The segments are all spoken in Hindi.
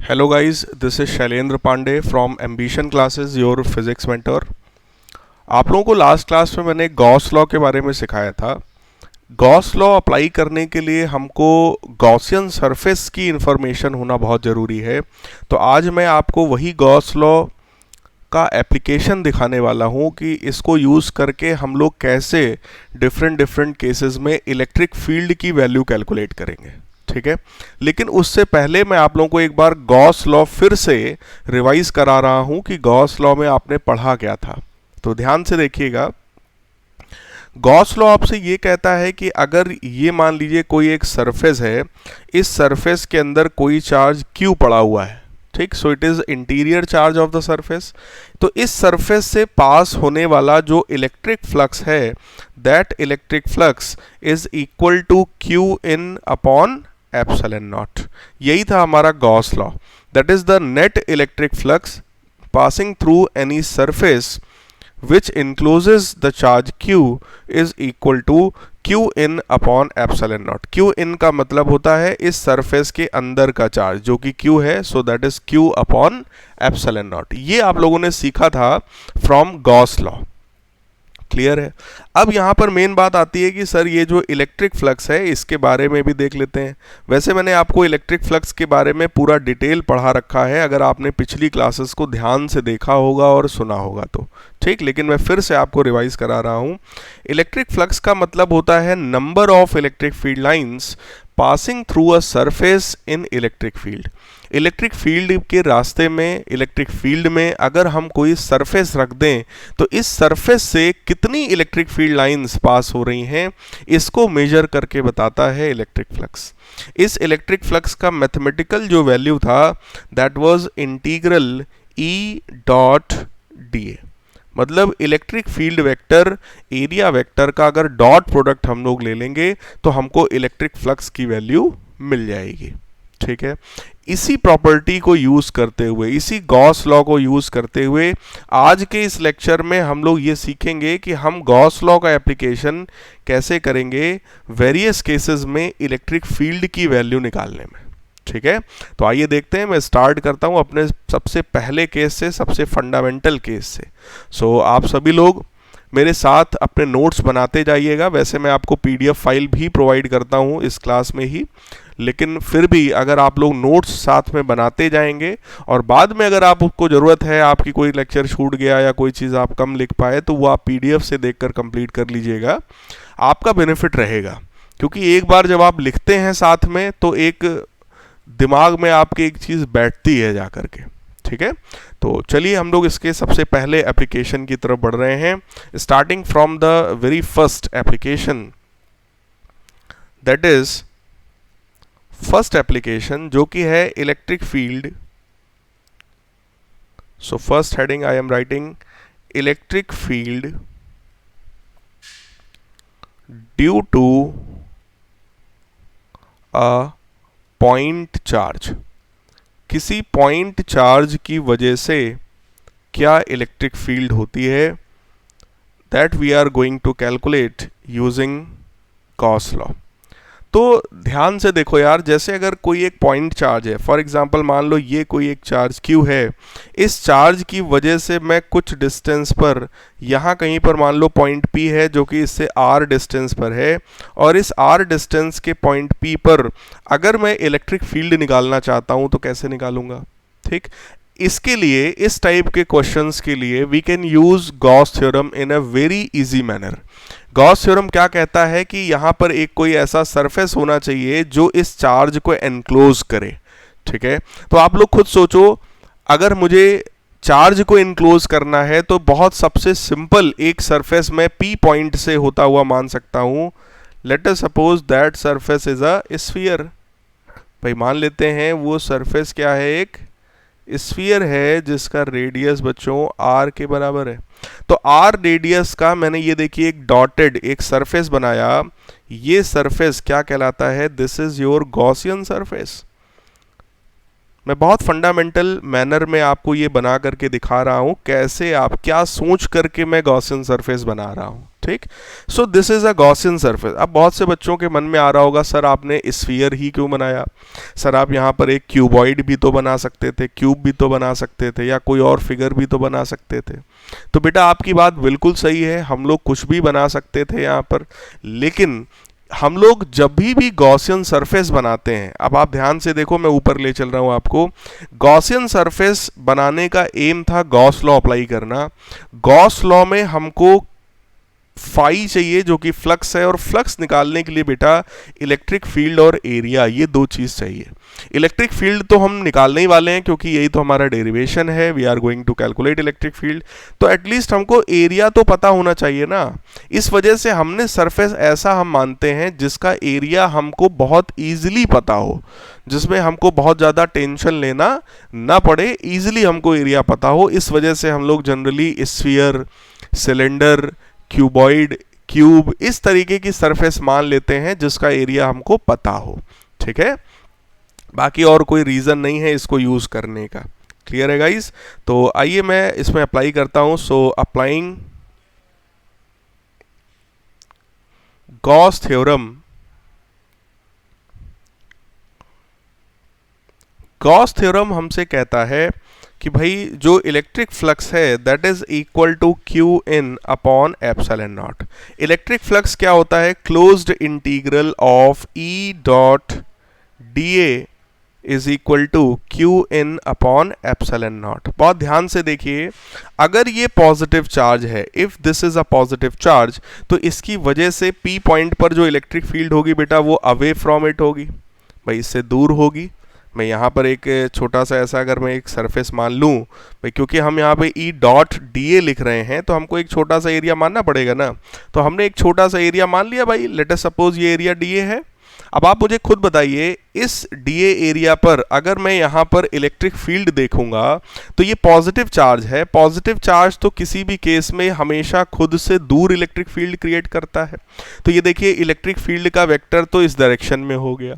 Hello guys, this is Shailendra Pandey from Ambition Classes your physics mentor. आप लोगों को लास्ट क्लास में मैंने गॉस लॉ के बारे में सिखाया था। गॉस लॉ अप्लाई करने के लिए हमको गॉसियन सरफेस की इंफॉर्मेशन होना बहुत ज़रूरी है। तो आज मैं आपको वही गॉस लॉ का एप्लीकेशन दिखाने वाला हूँ कि इसको यूज़ करके हम लोग कैसे डिफरेंट केसेस में इलेक्ट्रिक फील्ड की वैल्यू कैलकुलेट करेंगे। ठीक है, लेकिन उससे पहले मैं आप लोगों को एक बार गॉस लॉ फिर से रिवाइज करा रहा हूं कि गॉस लॉ में आपने पढ़ा क्या था। तो ध्यान से देखिएगा। गॉस लॉ आपसे ये कहता है कि अगर ये मान लीजिए कोई एक सरफेस है, इस सरफेस के अंदर कोई चार्ज Q पड़ा हुआ है, ठीक, so it is interior charge of the surface. तो इस सरफेस से पास होने वाला जो इलेक्ट्रिक फ्लक्स है, that electric flux is equal to Q in upon epsilon naught. यही था हमारा Gauss law, that is the net electric flux passing through any surface which encloses the charge Q is equal to Q in upon epsilon naught। Q in का मतलब होता है इस सरफेस के अंदर का चार्ज जो कि Q है, so that is Q upon epsilon not. ये आप लोगों ने सीखा था फ्रॉम गॉस लॉ। क्लियर है। अब यहाँ पर मेन बात आती है कि सर ये जो इलेक्ट्रिक फ्लक्स है इसके बारे में भी देख लेते हैं। वैसे मैंने आपको इलेक्ट्रिक फ्लक्स के बारे में पूरा डिटेल पढ़ा रखा है, अगर आपने पिछली क्लासेस को ध्यान से देखा होगा और सुना होगा तो ठीक, लेकिन मैं फिर से आपको रिवाइज करा रहा हूँ। इलेक्ट्रिक फ्लक्स का मतलब होता है number of electric field lines passing through a surface in electric field. Electric field के रास्ते में, इलेक्ट्रिक फील्ड में अगर हम कोई सरफेस रख दें तो इस सरफेस से कितनी इलेक्ट्रिक फील्ड लाइंस पास हो रही हैं, इसको मेजर करके बताता है इलेक्ट्रिक फ्लक्स। इस इलेक्ट्रिक फ्लक्स का मैथमेटिकल जो वैल्यू था, that was integral E dot dA। मतलब electric field vector area vector का अगर डॉट प्रोडक्ट हम लोग ले लेंगे तो हमको इलेक्ट्रिक फ्लक्स की वैल्यू मिल जाएगी। ठीक है, इसी प्रॉपर्टी को यूज करते हुए, इसी गॉस लॉ को यूज करते हुए आज के इस लेक्चर में हम लोग ये सीखेंगे कि हम गॉस लॉ का एप्लीकेशन कैसे करेंगे वेरियस केसेस में इलेक्ट्रिक फील्ड की वैल्यू निकालने में। ठीक है, तो आइए देखते हैं। मैं स्टार्ट करता हूं अपने सबसे पहले केस से, सबसे फंडामेंटल केस से। सो आप सभी लोग मेरे साथ अपने नोट्स बनाते जाइएगा। वैसे मैं आपको PDF फाइल भी प्रोवाइड करता हूं इस क्लास में ही, लेकिन फिर भी अगर आप लोग नोट्स साथ में बनाते जाएंगे और बाद में अगर आपको ज़रूरत है, आपकी कोई लेक्चर छूट गया या कोई चीज़ आप कम लिख पाए, तो वो आप PDF से देखकर कंप्लीट कर लीजिएगा, आपका बेनिफिट रहेगा। क्योंकि एक बार जब आप लिखते हैं साथ में तो एक दिमाग में आपके एक चीज़ बैठती है जा करके। ठीक है, तो चलिए हम लोग इसके सबसे पहले एप्लीकेशन की तरफ बढ़ रहे हैं, starting from the very first application, that is first application जो कि है electric field. So first heading I am writing electric field due to a point charge. किसी पॉइंट चार्ज की वजह से क्या इलेक्ट्रिक फील्ड होती है, that we are going to calculate using Gauss law. तो ध्यान से देखो यार, जैसे अगर कोई एक पॉइंट चार्ज है, फॉर एग्जांपल मान लो ये कोई एक चार्ज Q है, इस चार्ज की वजह से मैं कुछ डिस्टेंस पर, यहाँ कहीं पर मान लो पॉइंट P है जो कि इससे R डिस्टेंस पर है, और इस R डिस्टेंस के पॉइंट P पर अगर मैं इलेक्ट्रिक फील्ड निकालना चाहता हूँ तो कैसे निकालूंगा। ठीक, इसके लिए, इस टाइप के क्वेश्चंस के लिए we can use Gauss theorem in a very easy manner. Gauss theorem क्या कहता है कि यहाँ पर एक कोई ऐसा सरफेस होना चाहिए जो इस चार्ज को एनक्लोज करे। ठीक है, तो आप लोग खुद सोचो, अगर मुझे चार्ज को इनक्लोज करना है तो बहुत सबसे सिंपल एक सरफेस मैं P पॉइंट से होता हुआ मान सकता हूँ। Late us suppose that surface is a sphere. भाई मान लेते हैं वो सरफेस क्या है, एक स्फीयर है जिसका रेडियस बच्चों R के बराबर है। तो R रेडियस का मैंने ये देखिए एक डॉटेड एक सरफेस बनाया, ये सरफेस क्या कहलाता है, this is your Gaussian surface. मैं बहुत फंडामेंटल मैनर में आपको ये बना करके दिखा रहा हूँ कैसे आप क्या सोच करके मैं गॉसियन सरफेस बना रहा हूँ। ठीक। So this is a Gaussian surface. अब बहुत से बच्चों के मन में आ रहा होगा सर आपने स्फीयर ही क्यों बनाया, सर आप यहाँ पर एक क्यूबॉइड भी तो बना सकते थे, क्यूब भी तो बना सकते थे, या कोई और फिगर भी तो बना सकते थे। तो बेटा आपकी बात बिल्कुल सही है, हम लोग कुछ भी बना सकते थे यहाँ पर, लेकिन हम लोग जब भी गॉसियन सरफेस बनाते हैं, अब आप ध्यान से देखो, मैं ऊपर ले चल रहा हूं आपको, गॉसियन सरफेस बनाने का एम था गॉस लॉ अप्लाई करना। गॉस लॉ में हमको फाई चाहिए जो कि फ्लक्स है, और फ्लक्स निकालने के लिए बेटा इलेक्ट्रिक फील्ड और एरिया, ये दो चीज चाहिए। इलेक्ट्रिक फील्ड तो हम निकालने ही वाले हैं क्योंकि यही तो हमारा डेरिवेशन है, we are going to calculate electric field, तो एटलीस्ट हमको एरिया तो पता होना चाहिए ना। इस वजह से हमने सरफेस ऐसा हम मानते हैं जिसका एरिया हमको बहुत ईजिली पता हो, जिसमें हमको बहुत ज़्यादा टेंशन लेना ना पड़े, ईजिली हमको एरिया पता हो। इस वजह से हम लोग generally sphere, cylinder, cuboid, cube, इस तरीके की सरफेस मान लेते हैं जिसका एरिया हमको पता हो, ठीक है। बाकी और कोई रीज़न नहीं है इसको यूज़ करने का। क्लियर है गाइस? तो आइए मैं इसमें अप्लाई करता हूं। So applying Gauss theorem, Gauss theorem हमसे कहता है कि भाई जो इलेक्ट्रिक फ्लक्स है that is equal to Q in upon epsilon not. Electric flux क्या होता है? Closed integral of E dot d A is equal to Q in upon epsilon not. बहुत ध्यान से देखिए, अगर ये पॉजिटिव चार्ज है, if this is a positive charge, तो इसकी वजह से पी पॉइंट पर जो इलेक्ट्रिक फील्ड होगी बेटा वो अवे फ्रॉम इट होगी, भाई इससे दूर होगी। मैं यहाँ पर एक छोटा सा ऐसा अगर मैं एक सरफेस मान लूँ भाई, क्योंकि हम यहाँ पे ई डॉट डी ए लिख रहे हैं तो हमको एक छोटा सा एरिया मानना पड़ेगा ना, तो हमने एक छोटा सा एरिया मान लिया भाई, लेट अस सपोज ये एरिया डी ए है। अब आप मुझे खुद बताइए, इस डीए एरिया पर अगर मैं यहाँ पर इलेक्ट्रिक फील्ड देखूंगा तो ये पॉजिटिव चार्ज है, पॉजिटिव चार्ज तो किसी भी केस में हमेशा खुद से दूर इलेक्ट्रिक फील्ड क्रिएट करता है। तो ये देखिए इलेक्ट्रिक फील्ड का वेक्टर तो इस डायरेक्शन में हो गया।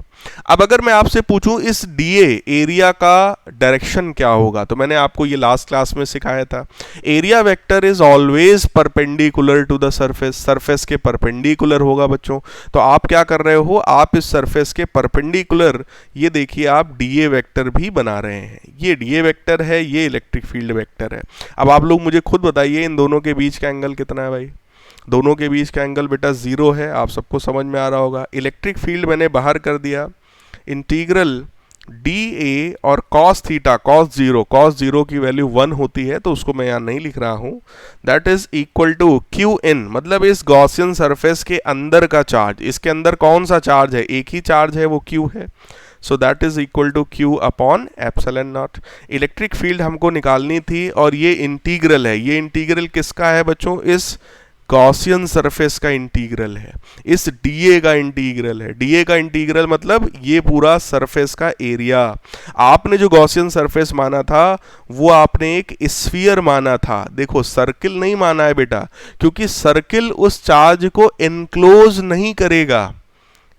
अब अगर मैं आपसे पूछूं इस डीए एरिया का डायरेक्शन क्या होगा, तो मैंने आपको ये लास्ट क्लास में सिखाया था, area vector is always perpendicular to the surface, surface के परपेंडिकुलर होगा बच्चों। तो आप क्या कर रहे हो, आप इस सरफेस के परपेंडिकुलर, ये देखिए आप डीए वेक्टर भी बना रहे हैं, ये डीए वेक्टर है, ये इलेक्ट्रिक फील्ड वेक्टर है। अब आप लोग मुझे खुद बताइए इन दोनों के बीच का एंगल कितना है भाई? दोनों के बीच का एंगल बेटा 0 है, आप सबको समझ में आ रहा होगा। इलेक्ट्रिक फील्ड मैंने बाहर कर दिया, इंटीग्रल डी ए और कॉस थीटा, कॉस जीरो की वैल्यू 1 होती है तो उसको मैं यहाँ नहीं लिख रहा हूँ, that is equal to Q in, मतलब इस गॉसियन सरफेस के अंदर का चार्ज, इसके अंदर कौन सा चार्ज है? एक ही चार्ज है, वो क्यू है। So that is equal to Q upon epsilon not. Electric field हमको निकालनी थी और ये इंटीग्रल है, ये इंटीग्रल किसका है बच्चों? इस गॉसियन सरफेस का इंटीग्रल है, इस डीए का इंटीग्रल है। डीए का इंटीग्रल मतलब ये पूरा सरफेस का एरिया। आपने जो गॉसियन सरफेस माना था वो आपने एक स्फीयर माना था, देखो सर्किल नहीं माना है बेटा, क्योंकि सर्किल उस चार्ज को एनक्लोज नहीं करेगा,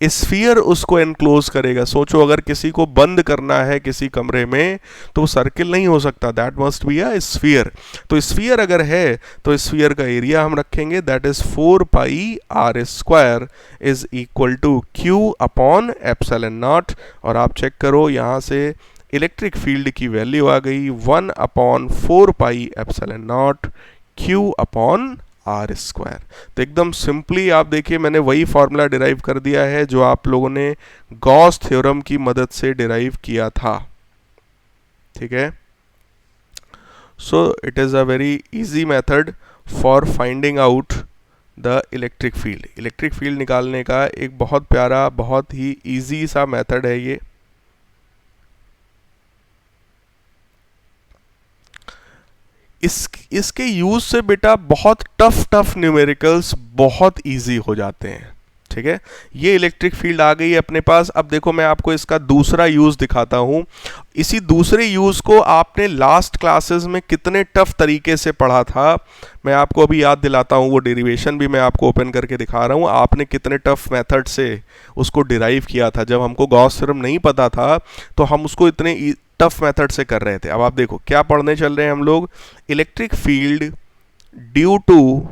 स्फीयर उसको एनक्लोज करेगा। सोचो अगर किसी को बंद करना है किसी कमरे में तो सर्किल नहीं हो सकता, that must be a sphere. तो स्फीयर अगर है तो स्फीयर का एरिया हम रखेंगे, that is 4 pi r square is equal to Q upon epsilon not. और आप चेक करो यहाँ से इलेक्ट्रिक फील्ड की वैल्यू आ गई 1 upon 4 pi epsilon not Q upon r square. तो एकदम सिंपली आप देखिए मैंने वही फॉर्मूला डिराइव कर दिया है जो आप लोगों ने गॉस थ्योरम की मदद से डिराइव किया था, ठीक है। सो it is a very easy method for finding out the electric field. Electric field निकालने का एक बहुत प्यारा, बहुत ही इजी सा मेथड है ये। इसके यूज से बेटा बहुत टफ न्यूमेरिकल्स बहुत इजी हो जाते हैं, ठीक है। ये इलेक्ट्रिक फील्ड आ गई है अपने पास। अब देखो मैं आपको इसका दूसरा यूज दिखाता हूं। इसी दूसरे यूज को आपने लास्ट क्लासेस में कितने टफ तरीके से पढ़ा था, मैं आपको अभी याद दिलाता हूं। वो डेरिवेशन भी मैं आपको ओपन करके दिखा रहा हूं, आपने कितने टफ मेथड से उसको डिराइव किया था। जब हमको गॉस थ्योरम नहीं पता था तो हम उसको इतने टफ मेथड से कर रहे थे। अब आप देखो क्या पढ़ने चल रहे हैं हम लोग, electric field due to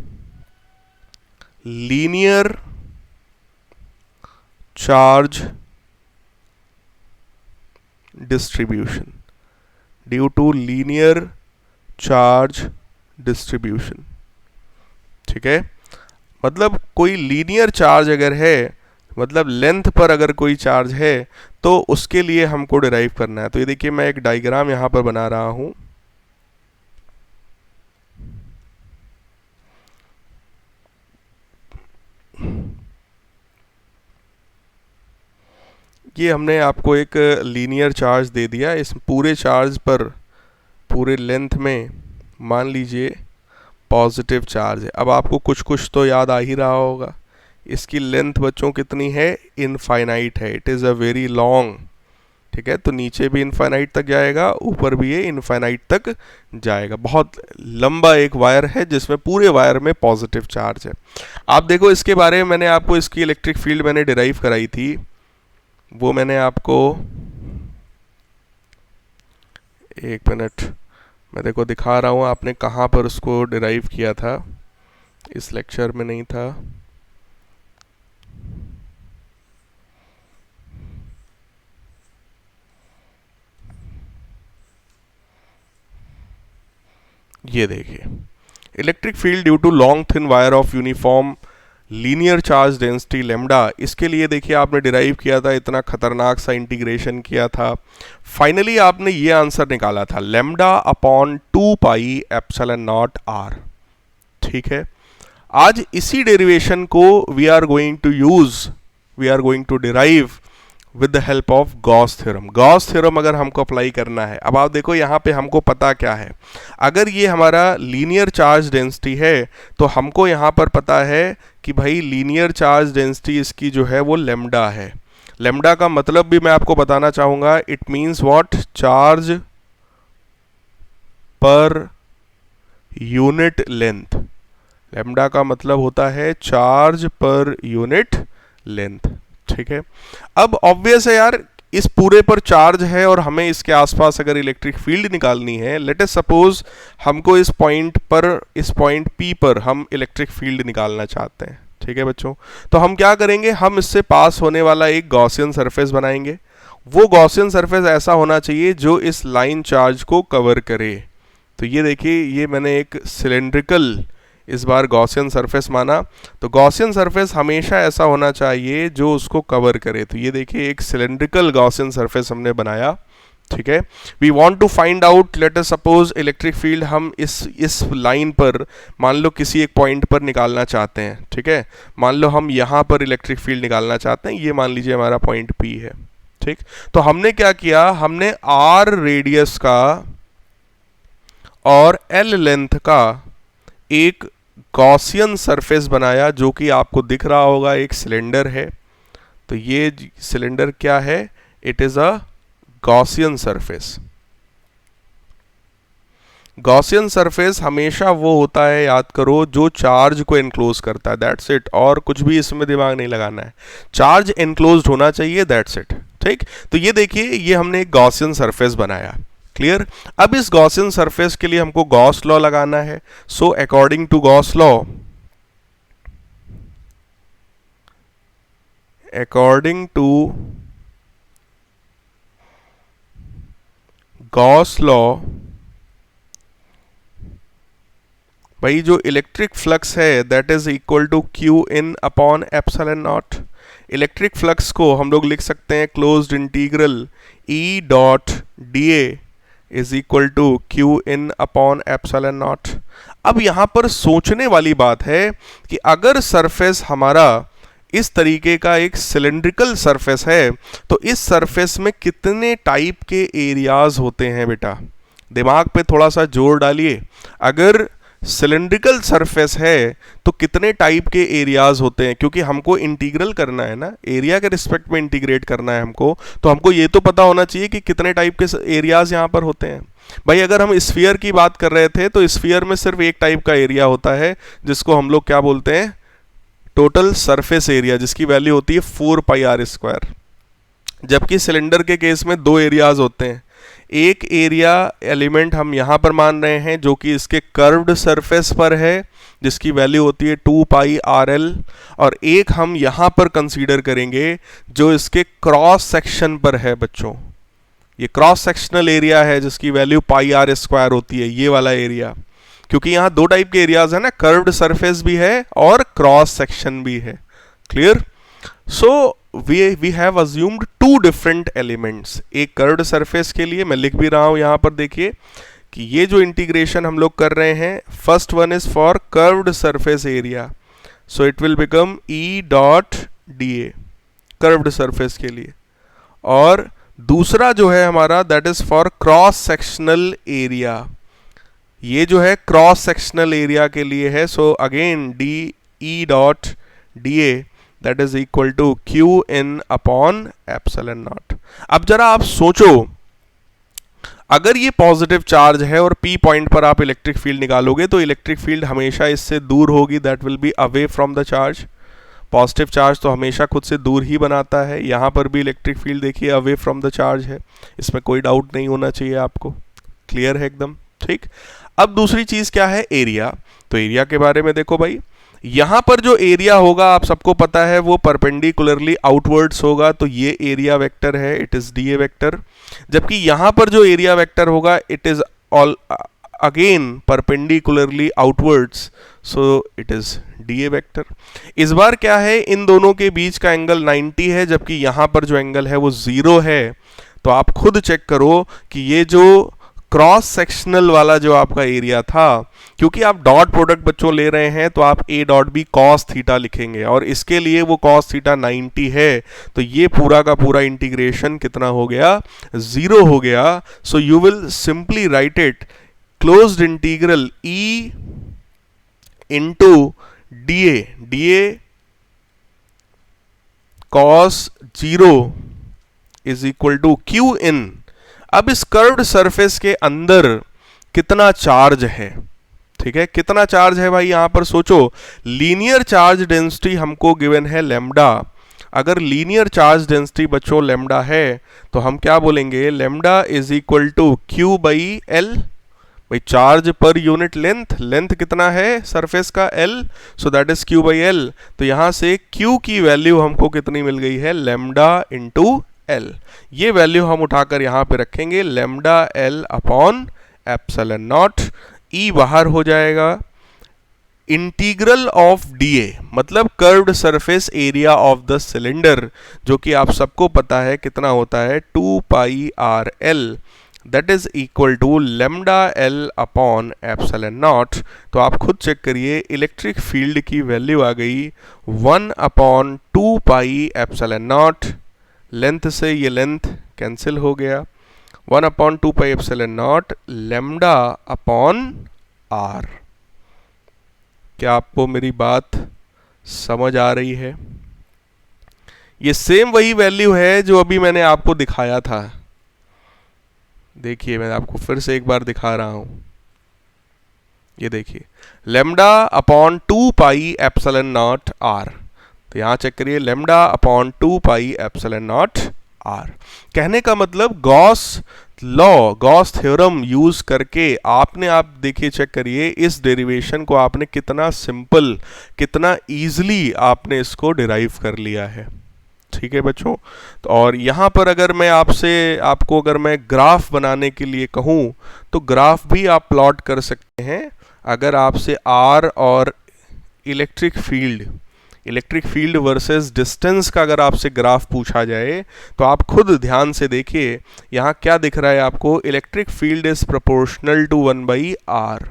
linear charge distribution, due to linear charge distribution. ठीक है, मतलब कोई लीनियर चार्ज अगर है, मतलब लेंथ पर अगर कोई चार्ज है तो उसके लिए हमको डिराइव करना है। तो ये देखिए मैं एक डायग्राम यहां पर बना रहा हूं। ये हमने आपको एक लीनियर चार्ज दे दिया। इस पूरे चार्ज पर पूरे लेंथ में मान लीजिए पॉजिटिव चार्ज है। अब आपको कुछ कुछ तो याद आ ही रहा होगा। इसकी लेंथ बच्चों कितनी है? इनफाइनाइट है। It is a very long. ठीक है, तो नीचे भी इनफाइनाइट तक जाएगा, ऊपर भी ये इनफाइनाइट तक जाएगा। बहुत लंबा एक वायर है जिसमें पूरे वायर में पॉजिटिव चार्ज है। आप देखो इसके बारे में मैंने आपको इसकी इलेक्ट्रिक फील्ड मैंने डिराइव कराई थी, वो मैंने आपको, एक मिनट मैं देखो दिखा रहा हूँ आपने कहाँ पर उसको डिराइव किया था। इस लेक्चर में नहीं था। ये देखिए, electric field due to long thin wire of uniform linear charge density lambda. इसके लिए देखिए आपने डिराइव किया था, इतना खतरनाक सा इंटीग्रेशन किया था। फाइनली आपने ये आंसर निकाला था, lambda upon 2 pi epsilon not r. ठीक है, आज इसी डेरिवेशन को we are going to derive with the help of Gauss theorem. Gauss theorem अगर हमको अप्लाई करना है, अब आप देखो यहाँ पे हमको पता क्या है, अगर ये हमारा लीनियर चार्ज डेंसिटी है तो हमको यहाँ पर पता है कि भाई लीनियर चार्ज डेंसिटी इसकी जो है वो लेमडा है। लेमडा का मतलब भी मैं आपको बताना चाहूँगा, it means what? Charge per unit length. Lambda का मतलब होता है चार्ज पर यूनिट लेंथ। ठीक है, अब ऑब्वियस है यार, इस पूरे पर चार्ज है और हमें इसके आसपास अगर इलेक्ट्रिक फील्ड निकालनी है, लेट अस सपोज हमको इस पॉइंट पर, इस पॉइंट P पर हम इलेक्ट्रिक फील्ड निकालना चाहते हैं। ठीक है बच्चों, तो हम क्या करेंगे, हम इससे पास होने वाला एक गॉसियन सरफेस बनाएंगे। वो गॉसियन सरफेस ऐसा होना चाहिए जो इस लाइन चार्ज को कवर करे। तो ये देखिए, ये मैंने एक सिलेंड्रिकल इस बार गॉसियन सरफेस माना। तो गॉसियन सरफेस हमेशा ऐसा होना चाहिए जो उसको कवर करे। तो ये देखिए एक सिलेंड्रिकल गॉसियन सरफेस हमने बनाया। ठीक है, we want to find out, let us suppose electric field हम इस लाइन पर मान लो किसी एक पॉइंट पर निकालना चाहते हैं। ठीक है, मान लो हम यहाँ पर इलेक्ट्रिक फील्ड निकालना चाहते हैं, ये मान लीजिए हमारा पॉइंट P है। ठीक, तो हमने क्या किया, हमने R रेडियस का और L लेंथ का एक गॉसियन सरफेस बनाया, जो कि आपको दिख रहा होगा एक सिलेंडर है। तो ये सिलेंडर क्या है? It is a Gaussian surface. Gaussian surface हमेशा वो होता है, याद करो, जो चार्ज को एनक्लोज करता है। दैट्स इट, और कुछ भी इसमें दिमाग नहीं लगाना है, चार्ज एनक्लोज्ड होना चाहिए, दैट्स इट। ठीक, तो ये देखिए, ये हमने एक गॉसियन सरफेस बनाया। क्लियर? अब इस गॉसियन सरफेस के लिए हमको गॉस लॉ लगाना है। So according to Gauss law, according to Gauss law, भाई जो इलेक्ट्रिक फ्लक्स है that is equal to Q in upon epsilon not. Electric flux को हम लोग लिख सकते हैं closed integral E dot dA is equal to Q in upon epsilon not. अब यहाँ पर सोचने वाली बात है कि अगर सरफेस हमारा इस तरीके का एक सिलेंड्रिकल सरफेस है, तो इस सरफेस में कितने टाइप के एरियाज होते हैं बेटा? दिमाग पे थोड़ा सा जोर डालिए। अगर सिलेंड्रिकल सरफेस है तो कितने टाइप के एरियाज होते हैं? क्योंकि हमको इंटीग्रल करना है ना, एरिया के रिस्पेक्ट में इंटीग्रेट करना है हमको, तो हमको ये तो पता होना चाहिए कि कितने टाइप के एरियाज यहाँ पर होते हैं। भाई अगर हम स्फीयर की बात कर रहे थे तो स्फीयर में सिर्फ एक टाइप का एरिया होता है, जिसको हम लोग क्या बोलते हैं? टोटल सरफेस एरिया, जिसकी वैल्यू होती है 4 पाई r स्क्वायर। जबकि सिलेंडर के केस में दो एरियाज होते हैं, एक एरिया एलिमेंट हम यहाँ पर मान रहे हैं जो कि इसके कर्व्ड सरफेस पर है, जिसकी वैल्यू होती है 2 पाई आर एल, और एक हम यहाँ पर कंसीडर करेंगे जो इसके क्रॉस सेक्शन पर है बच्चों। ये क्रॉस सेक्शनल एरिया है जिसकी वैल्यू पाई आर स्क्वायर होती है, ये वाला एरिया। क्योंकि यहाँ दो टाइप के एरियाज है ना, कर्व्ड सरफेस भी है और क्रॉस सेक्शन भी है। Clear? So we have assumed two different elements। एक कर्व्ड सरफेस के लिए मैं लिख भी रहा हूं यहां पर, देखिए कि ये जो इंटीग्रेशन हम लोग कर रहे हैं, first one is for curved surface area, so it will become E dot d A, curved surface के लिए। और दूसरा जो है हमारा that is for cross sectional area, ये जो है क्रॉस सेक्शनल एरिया के लिए है, so again d E dot d A that is equal to Q in upon epsilon not. अब जरा आप सोचो, अगर ये पॉजिटिव चार्ज है और पी पॉइंट पर आप इलेक्ट्रिक फील्ड निकालोगे तो इलेक्ट्रिक फील्ड हमेशा इससे दूर होगी, that will be away from the charge. Positive charge तो हमेशा खुद से दूर ही बनाता है, यहां पर भी इलेक्ट्रिक फील्ड देखिए अवे फ्रॉम द चार्ज है, इसमें कोई डाउट नहीं होना चाहिए आपको। क्लियर है एकदम? ठीक। अब दूसरी चीज क्या है? एरिया। तो एरिया के बारे में देखो भाई, यहां पर जो एरिया होगा आप सबको पता है वो परपेंडिकुलरली आउटवर्ड्स होगा, तो ये एरिया वेक्टर है, it is D A vector. जबकि यहां पर जो एरिया वेक्टर होगा it is all again perpendicularly outwards, so it is D A vector. इस बार क्या है, इन दोनों के बीच का एंगल 90 है, जबकि यहां पर जो एंगल है वो 0 है। तो आप खुद चेक करो कि ये जो क्रॉस सेक्शनल वाला जो आपका एरिया था, क्योंकि आप डॉट प्रोडक्ट बच्चों ले रहे हैं तो आप A dot B cos theta लिखेंगे, और इसके लिए वो कॉस थीटा 90 है, तो ये पूरा का पूरा इंटीग्रेशन कितना हो गया? 0 हो गया। So you will simply write it closed integral E into D A cos 0 is equal to Q in. अब इस कर्व्ड सरफेस के अंदर कितना चार्ज है? ठीक है, कितना चार्ज है भाई? यहां पर सोचो, लीनियर चार्ज डेंसिटी हमको गिवन है लैम्डा। अगर लीनियर चार्ज डेंसिटी बच्चों लैम्डा है तो हम क्या बोलेंगे? Lambda is equal to Q by L. भाई charge per unit length, length कितना है सरफेस का? L, so that is Q by L. तो यहां से क्यू की वैल्यू हमको कितनी मिल गई है? Lambda into L. ये वैल्यू हम उठाकर यहां पे रखेंगे, lambda L upon epsilon naught. E बाहर हो जाएगा, इंटीग्रल ऑफ डी ए मतलब curved surface area of the cylinder, जो कि आप सबको पता है कितना होता है? 2 pi R L, that is equal to lambda L upon epsilon naught. तो आप खुद चेक करिए, इलेक्ट्रिक फील्ड की वैल्यू आ गई 1 upon 2 pi epsilon naught. Length से ये लेंथ कैंसिल हो गया, 1 upon 2 pi epsilon naught lambda upon R. क्या आपको मेरी बात समझ आ रही है? ये सेम वही वैल्यू है जो अभी मैंने आपको दिखाया था। देखिए मैं आपको फिर से एक बार दिखा रहा हूं, ये देखिए lambda upon 2 pi epsilon not r. तो यहां चेक करिए, lambda upon 2 pi epsilon not r. कहने का मतलब Gauss law, Gauss theorem use करके आपने, आप देखिए चेक करिए, इस डेरिवेशन को आपने कितना सिंपल, कितना इजीली आपने इसको डिराइव कर लिया है। ठीक है बच्चों, तो और यहाँ पर अगर मैं आपको अगर मैं ग्राफ बनाने के लिए कहूँ तो ग्राफ भी आप प्लॉट कर सकते हैं। अगर आपसे आर और इलेक्ट्रिक फील्ड वर्सेस डिस्टेंस का अगर आपसे ग्राफ पूछा जाए तो आप खुद ध्यान से देखिए, यहाँ क्या दिख रहा है आपको? Electric field is proportional to 1 by r.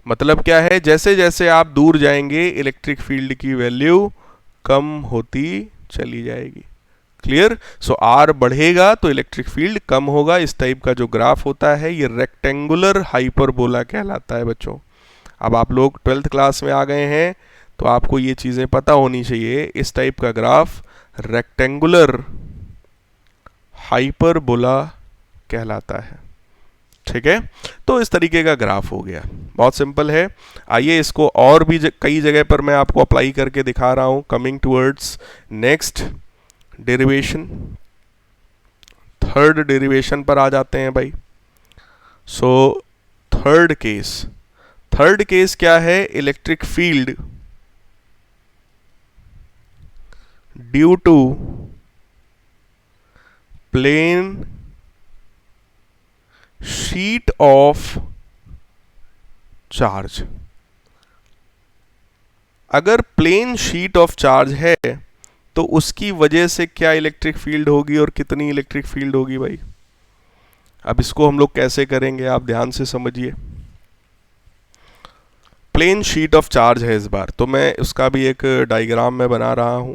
मतलब क्या है? जैसे जैसे आप दूर जाएंगे इलेक्ट्रिक फील्ड की वैल्यू कम होती चली जाएगी। क्लियर? सो आर बढ़ेगा तो इलेक्ट्रिक फील्ड कम होगा। इस टाइप का जो ग्राफ होता है ये रेक्टेंगुलर हाइपरबोला कहलाता है बच्चों। अब आप लोग 12th क्लास में आ गए हैं तो आपको ये चीज़ें पता होनी चाहिए। इस टाइप का ग्राफ रेक्टेंगुलर हाइपरबोला कहलाता है। ठीक है, तो इस तरीके का ग्राफ हो गया, बहुत सिंपल है। आइए इसको और भी कई जगह पर मैं आपको अप्लाई करके दिखा रहा हूं। Coming towards next derivation, third derivation पर आ जाते हैं भाई। सो थर्ड केस क्या है? Electric field due to plane sheet of charge. अगर प्लेन शीट ऑफ चार्ज है तो उसकी वजह से क्या इलेक्ट्रिक फील्ड होगी और कितनी इलेक्ट्रिक फील्ड होगी भाई? अब इसको हम लोग कैसे करेंगे, आप ध्यान से समझिए। प्लेन शीट ऑफ चार्ज है इस बार, तो मैं उसका भी एक डायग्राम में बना रहा हूं।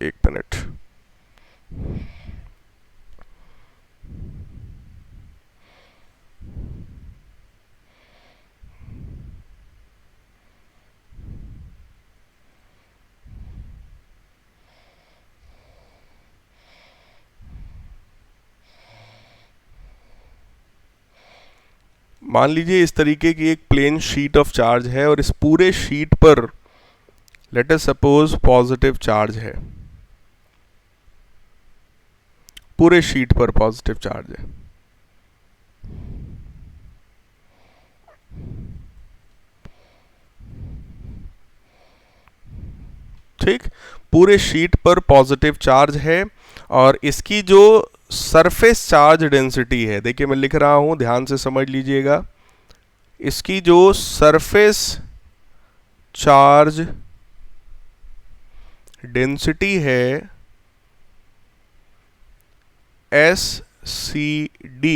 एक मिनट। मान लीजिए इस तरीके की एक प्लेन शीट ऑफ चार्ज है और इस पूरे शीट पर late us suppose positive charge है, पूरे शीट पर पॉजिटिव चार्ज है। ठीक, पूरे शीट पर पॉजिटिव चार्ज है और इसकी जो सरफेस चार्ज डेंसिटी है, देखिए मैं लिख रहा हूं, ध्यान से समझ लीजिएगा। इसकी जो सरफेस चार्ज डेंसिटी है SCD,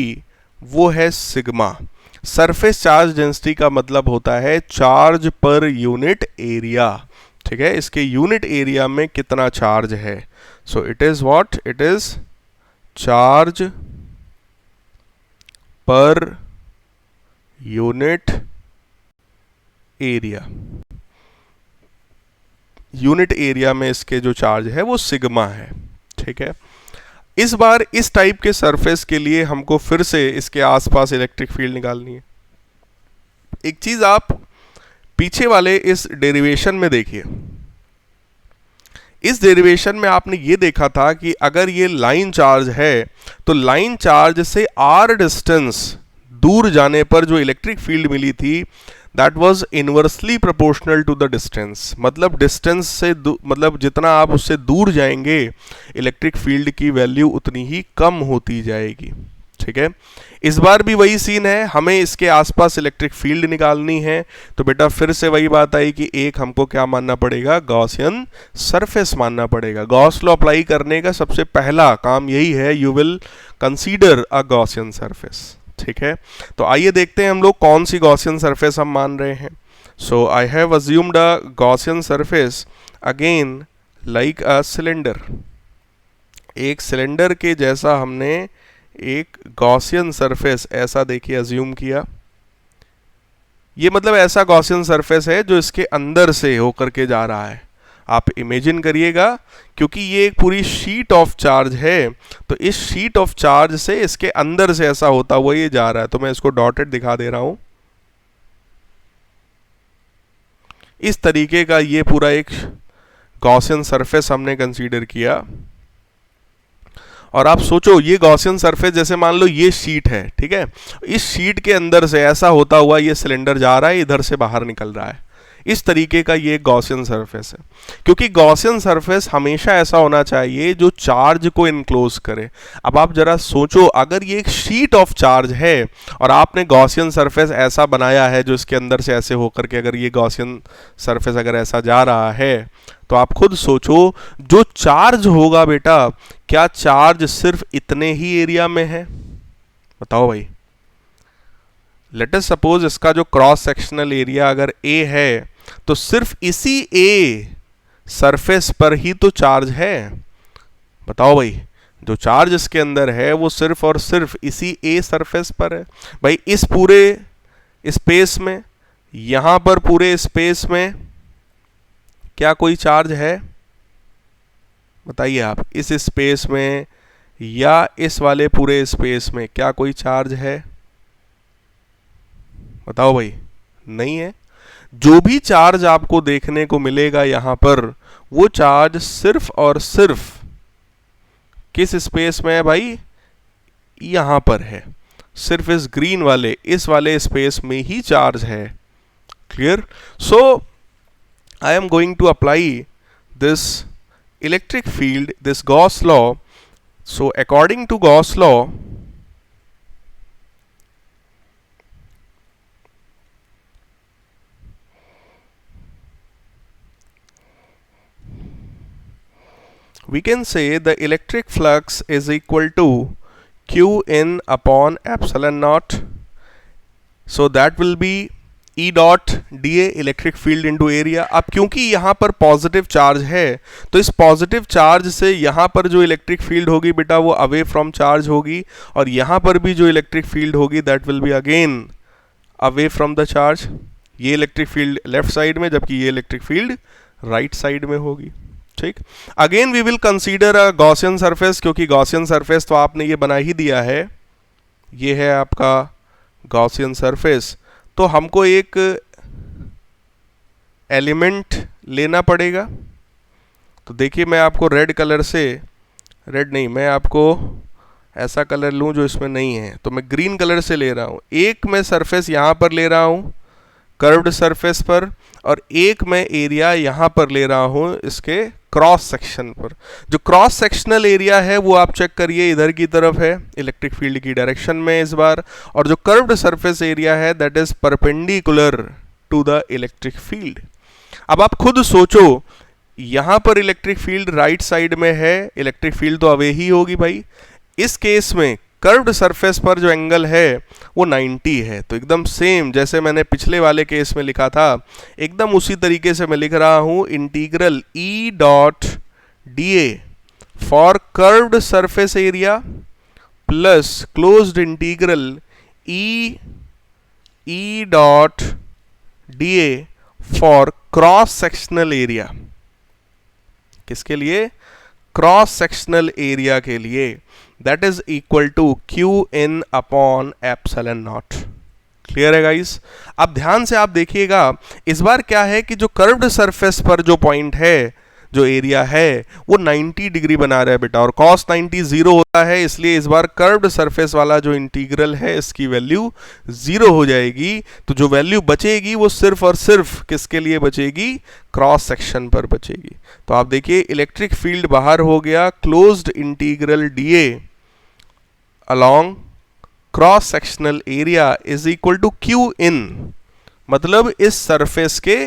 वो है सिग्मा। सरफेस चार्ज डेंसिटी का मतलब होता है चार्ज पर यूनिट एरिया। ठीक है, इसके यूनिट एरिया में कितना चार्ज है। सो it is what? It is charge per unit area. Unit area में इसके जो चार्ज है वो सिग्मा है। ठीक है, इस बार इस टाइप के सरफेस के लिए हमको फिर से इसके आसपास इलेक्ट्रिक फील्ड निकालनी है। एक चीज आप पीछे वाले इस डेरिवेशन में देखिए। इस डेरिवेशन में आपने ये देखा था कि अगर ये लाइन चार्ज है तो लाइन चार्ज से r डिस्टेंस दूर जाने पर जो इलेक्ट्रिक फील्ड मिली थी that was inversely proportional to the distance. मतलब डिस्टेंस से मतलब जितना आप उससे दूर जाएंगे इलेक्ट्रिक फील्ड की वैल्यू उतनी ही कम होती जाएगी। ठीक है, इस बार भी वही सीन है, हमें इसके आसपास इलेक्ट्रिक फील्ड निकालनी है। तो बेटा फिर से वही बात आई कि एक हमको क्या मानना पड़ेगा? गॉसियन सरफेस मानना पड़ेगा। गॉस लॉ अप्लाई करने का सबसे पहला काम यही है, you will consider a Gaussian surface. ठीक है, तो आइए देखते हैं हम लोग कौन सी गॉसियन सरफेस हम मान रहे हैं। So I have assumed a Gaussian surface again like a cylinder. एक सिलेंडर के जैसा हमने एक गॉसियन सरफेस ऐसा देखिए अज्यूम किया। ये मतलब ऐसा गॉसियन सरफेस है जो इसके अंदर से होकर के जा रहा है। आप इमेजिन करिएगा, क्योंकि ये एक पूरी शीट ऑफ चार्ज है तो इस शीट ऑफ चार्ज से इसके अंदर से ऐसा होता हुआ ये जा रहा है। तो मैं इसको डॉटेड दिखा दे रहा हूं। इस तरीके का ये पूरा एक गॉसियन सरफेस हमने कंसीडर किया। और आप सोचो ये गॉसियन सरफेस जैसे मान लो ये शीट है, ठीक है, इस शीट के अंदर से ऐसा होता हुआ ये सिलेंडर जा रहा है, इधर से बाहर निकल रहा है। इस तरीके का ये गॉसियन सरफेस है, क्योंकि गॉसियन सरफेस हमेशा ऐसा होना चाहिए जो चार्ज को इनक्लोज करे। अब आप जरा सोचो, अगर ये एक शीट ऑफ चार्ज है और आपने गॉसियन सरफेस ऐसा बनाया है जो इसके अंदर से ऐसे होकर के, अगर ये गॉसियन सरफेस अगर ऐसा जा रहा है तो आप खुद सोचो जो चार्ज होगा बेटा, क्या चार्ज सिर्फ इतने ही एरिया में है? बताओ भाई। लेट अस सपोज इसका जो क्रॉस सेक्शनल एरिया अगर A है तो सिर्फ इसी A सरफेस पर ही तो चार्ज है। बताओ भाई, जो चार्ज इसके अंदर है वो सिर्फ और सिर्फ इसी A सरफेस पर है। भाई इस पूरे स्पेस में, यहां पर पूरे स्पेस में क्या कोई चार्ज है? बताइए आप, इस स्पेस में या इस वाले पूरे स्पेस में क्या कोई चार्ज है? बताओ भाई, नहीं है। जो भी चार्ज आपको देखने को मिलेगा यहां पर, वो चार्ज सिर्फ और सिर्फ किस स्पेस में है भाई? यहां पर है, सिर्फ इस ग्रीन वाले, इस वाले स्पेस में ही चार्ज है। Clear? So I am going to apply this electric field, this Gauss law. So according to Gauss law, we can say the electric flux is equal to q in upon epsilon naught. So that will be E dot d A electric field into area. अब क्योंकि यहाँ पर पॉजिटिव चार्ज है, तो इस पॉजिटिव चार्ज से यहाँ पर जो इलेक्ट्रिक फील्ड होगी बेटा वो अवे फ्रॉम चार्ज होगी, और यहाँ पर भी जो इलेक्ट्रिक फील्ड होगी that will be again away from the charge. ये इलेक्ट्रिक फील्ड लेफ्ट साइड में, जबकि ये इलेक्ट्रिक फील्ड राइट साइड में होगी. ठीक. Again we will consider a Gaussian surface, क्योंकि गॉसियन सरफेस तो आपने ये बना ही दिया है. ये है आपका गॉसियन सरफेस. तो हमको एक एलिमेंट लेना पड़ेगा. तो देखिए मैं आपको रेड कलर से, रेड नहीं, मैं आपको ऐसा कलर लूं जो इसमें नहीं है, तो मैं ग्रीन कलर से ले रहा हूं. एक मैं सरफेस यहां पर ले रहा हूं कर्व्ड सरफेस पर, और एक मैं एरिया यहां पर ले रहा हूं इसके क्रॉस सेक्शन पर. जो क्रॉस सेक्शनल एरिया है वो आप चेक करिए इधर की तरफ है, इलेक्ट्रिक फील्ड की डायरेक्शन में इस बार, और जो कर्व्ड सरफेस एरिया है that is perpendicular to the electric field. अब आप खुद सोचो, यहां पर इलेक्ट्रिक फील्ड राइट साइड में है, इलेक्ट्रिक फील्ड तो अवे ही होगी भाई. इस केस में कर्व्ड सरफेस पर जो एंगल है वो 90 है. तो एकदम सेम जैसे मैंने पिछले वाले केस में लिखा था, एकदम उसी तरीके से मैं लिख रहा हूं integral E dot d A for curved surface area plus closed integral E dot d A for cross sectional area. किसके लिए? क्रॉस सेक्शनल एरिया के लिए. That is equal to Q in upon epsilon not. Clear है गाइस? अब ध्यान से आप देखिएगा, इस बार क्या है कि जो कर्व्ड सरफेस पर जो पॉइंट है, जो एरिया है, वो 90 डिग्री बना रहा है बेटा, और cos 90 जीरो होता है, इसलिए इस बार कर्व्ड सरफेस वाला जो इंटीग्रल है इसकी वैल्यू जीरो हो जाएगी. तो जो वैल्यू बचेगी वो सिर्फ और सिर्फ किसके लिए बचेगी? क्रॉस सेक्शन पर बचेगी. तो आप देखिए इलेक्ट्रिक फील्ड बाहर हो गया, closed integral D A along cross sectional area is equal to Q in, मतलब इस सरफेस के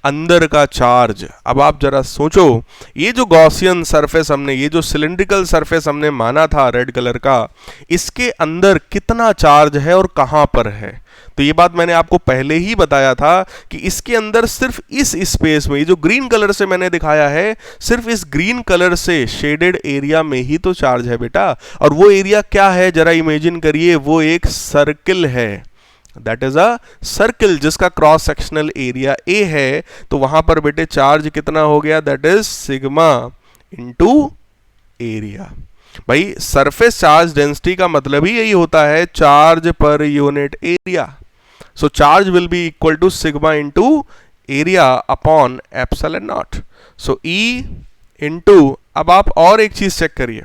अंदर का चार्ज. अब आप जरा सोचो, ये जो गॉसियन सरफेस हमने, ये जो सिलिंड्रिकल सरफेस हमने माना था रेड कलर का, इसके अंदर कितना चार्ज है और कहां पर है? तो ये बात मैंने आपको पहले ही बताया था कि इसके अंदर सिर्फ इस स्पेस में, ये जो ग्रीन कलर से मैंने दिखाया है, सिर्फ इस ग्रीन कलर से शेडेड एरिया में ही तो चार्ज है बेटा. और वो एरिया क्या है जरा इमेजिन करिए, वो एक सर्किल है. दैट इज अ सर्किल जिसका क्रॉस सेक्शनल एरिया ए है. तो वहां पर बेटे चार्ज कितना हो गया? That is sigma into area. भाई सरफेस चार्ज डेंसिटी का मतलब ही यही होता है, charge per unit area. So charge will be equal to sigma into area upon epsilon not. So E into, अब आप और एक चीज चेक करिए,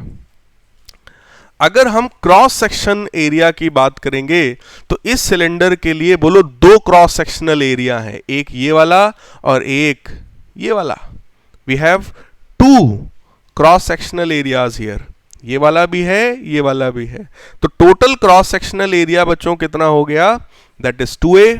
अगर हम क्रॉस सेक्शन एरिया की बात करेंगे तो इस सिलेंडर के लिए बोलो दो क्रॉस सेक्शनल एरिया है, एक ये वाला और एक ये वाला. We have two cross sectional areas here, ये वाला भी है, ये वाला भी है. तो टोटल क्रॉस सेक्शनल एरिया बच्चों कितना हो गया? That is 2a.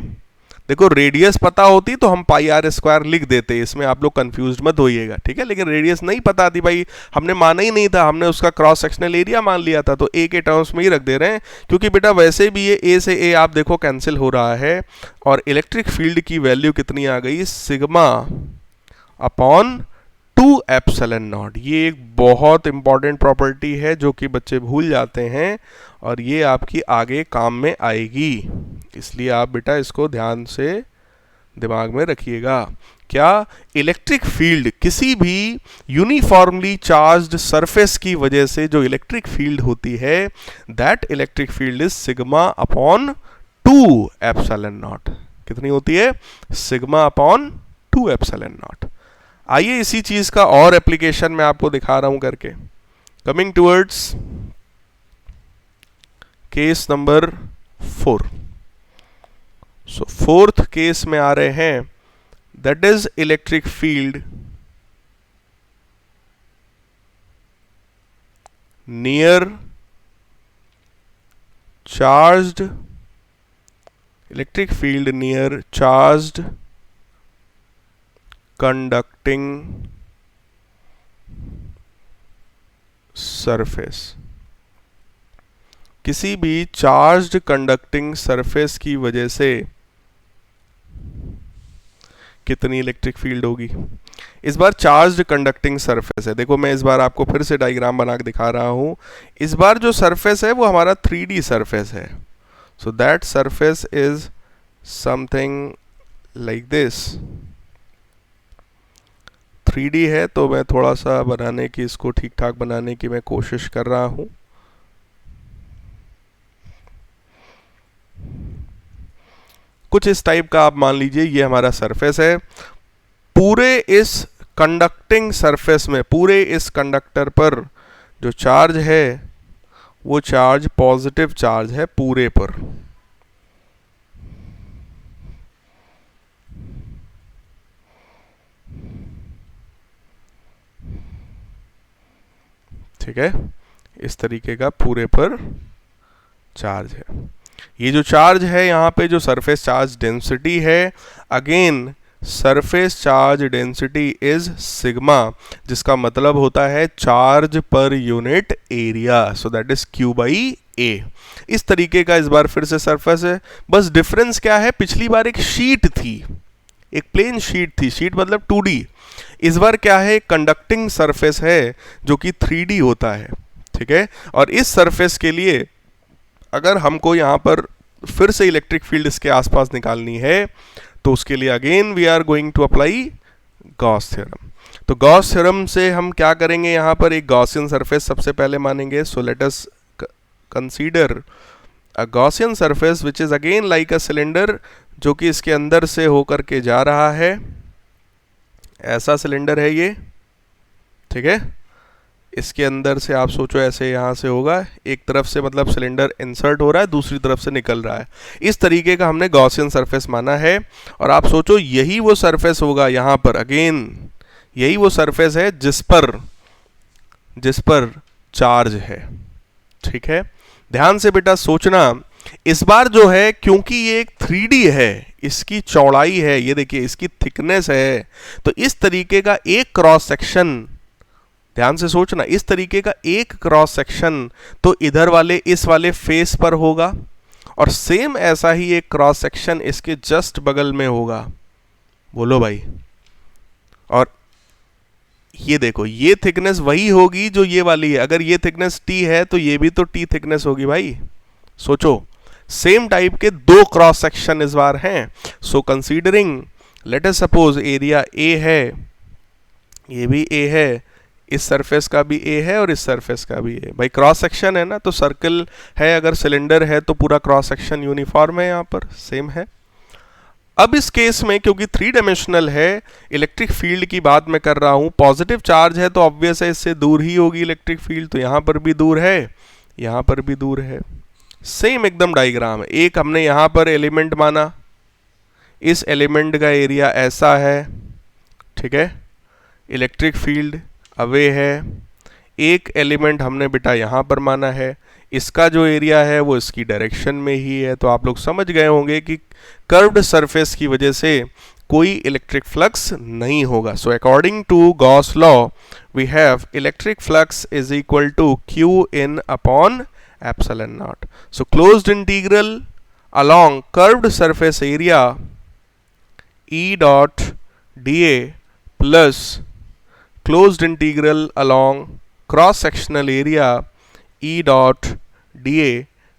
देखो रेडियस पता होती तो हम पाई आर स्क्वायर लिख देते, इसमें आप लोग कंफ्यूज मत होइएगा, ठीक है. लेकिन रेडियस नहीं पता थी भाई, हमने माना ही नहीं था, हमने उसका क्रॉस सेक्शनल एरिया मान लिया था, तो ए के टर्म्स में ही रख दे रहे हैं. क्योंकि बेटा वैसे भी ये ए से ए आप देखो कैंसिल हो रहा है, और इलेक्ट्रिक फील्ड की वैल्यू कितनी आ गई? Sigma upon 2 epsilon not. ये एक बहुत इंपॉर्टेंट प्रॉपर्टी है जो कि बच्चे भूल जाते हैं, और ये आपकी आगे काम में आएगी, इसलिए आप बेटा इसको ध्यान से दिमाग में रखिएगा. क्या? इलेक्ट्रिक फील्ड, किसी भी यूनिफॉर्मली चार्ज्ड सरफेस की वजह से जो इलेक्ट्रिक फील्ड होती है, that electric field is sigma upon 2 epsilon not. कितनी होती है? Sigma upon 2 epsilon not. आइए इसी चीज का और एप्लीकेशन मैं आपको दिखा रहा हूं करके। Coming towards case number 4। सो फोर्थ केस में आ रहे हैं, that is electric field near charged, electric field near charged conducting surface। किसी भी चार्ज्ड कंडक्टिंग सरफेस की वजह से कितनी इलेक्ट्रिक फील्ड होगी? इस बार चार्ज्ड कंडक्टिंग सरफेस है। देखो मैं इस बार आपको फिर से डायग्राम बना के दिखा रहा हूं। इस बार जो सरफेस है वो हमारा 3D सरफेस है। So that surface is something like this. 3D है तो मैं थोड़ा सा बनाने की, इसको ठीक ठाक बनाने की मैं कोशिश कर रहा हूं। कुछ इस टाइप का आप मान लीजिए ये हमारा सरफेस है। पूरे इस कंडक्टिंग सरफेस में, पूरे इस कंडक्टर पर जो चार्ज है वो चार्ज पॉजिटिव चार्ज है पूरे पर। ठीक है, इस तरीके का पूरे पर चार्ज है। ये जो चार्ज है यहाँ पे जो सरफेस चार्ज डेंसिटी है, again surface charge density is sigma, जिसका मतलब होता है charge per unit area. So that is Q by A। इस तरीके का इस बार फिर से सरफेस है। बस डिफरेंस क्या है, पिछली बार एक शीट थी, एक प्लेन शीट थी, शीट मतलब 2D। इस बार क्या है, कंडक्टिंग सरफेस है जो कि 3D होता है। ठीक है, और इस सरफेस के लिए अगर हमको यहाँ पर फिर से इलेक्ट्रिक फील्ड इसके आसपास निकालनी है तो उसके लिए again we are going to apply Gauss theorem. तो गॉस थ्योरम से हम क्या करेंगे, यहाँ पर एक गॉसियन सरफेस सबसे पहले मानेंगे। So let us consider a Gaussian surface which is again like a cylinder, जो कि इसके अंदर से होकर के जा रहा है। ऐसा सिलेंडर है ये। ठीक है, इसके अंदर से आप सोचो ऐसे यहाँ से होगा, एक तरफ से मतलब सिलेंडर इंसर्ट हो रहा है, दूसरी तरफ से निकल रहा है। इस तरीके का हमने गॉसियन सरफेस माना है। और आप सोचो यही वो सरफेस होगा यहाँ पर, अगेन यही वो सरफेस है जिस पर चार्ज है। ठीक है, ध्यान से बेटा सोचना। इस बार जो है, क्योंकि ये एक 3D है, इसकी चौड़ाई है, ये देखिए इसकी थिकनेस है, तो इस तरीके का एक क्रॉस सेक्शन, ध्यान से सोचना, इस तरीके का एक क्रॉस सेक्शन तो इधर वाले इस वाले फेस पर होगा, और सेम ऐसा ही एक क्रॉस सेक्शन इसके जस्ट बगल में होगा। बोलो भाई। और ये देखो, ये थिकनेस वही होगी जो ये वाली है। अगर ये थिकनेस T है तो ये भी तो T थिकनेस होगी भाई। सोचो, सेम टाइप के दो क्रॉस सेक्शन इस बार हैं। So considering, let us suppose area A है, ये भी A है, इस सरफेस का भी A है और इस सरफेस का भी A। भाई क्रॉस सेक्शन है ना, तो सर्कल है, अगर सिलेंडर है तो पूरा क्रॉस सेक्शन यूनिफॉर्म है, यहाँ पर सेम है। अब इस केस में क्योंकि 3 डायमेंशनल है, इलेक्ट्रिक फील्ड की बात मैं कर रहा हूं, पॉजिटिव चार्ज है तो ऑब्वियस है इससे दूर ही होगी इलेक्ट्रिक फील्ड, तो यहां पर भी दूर है, यहां पर भी दूर है। सेम एकदम डायग्राम है। एक हमने यहां पर एलिमेंट माना, इस एलिमेंट का एरिया ऐसा है। ठीक है, इलेक्ट्रिक फील्ड अवे है। एक एलिमेंट हमने बेटा यहां पर माना है, इसका जो एरिया है वो इसकी डायरेक्शन में ही है। तो आप लोग समझ गए होंगे कि कर्व्ड सरफेस की वजह से कोई इलेक्ट्रिक फ्लक्स नहीं होगा। So according to Gauss law we have electric flux is equal to Q in upon epsilon naught. So closed integral along curved surface area E dot dA plus closed integral along cross sectional area E dot dA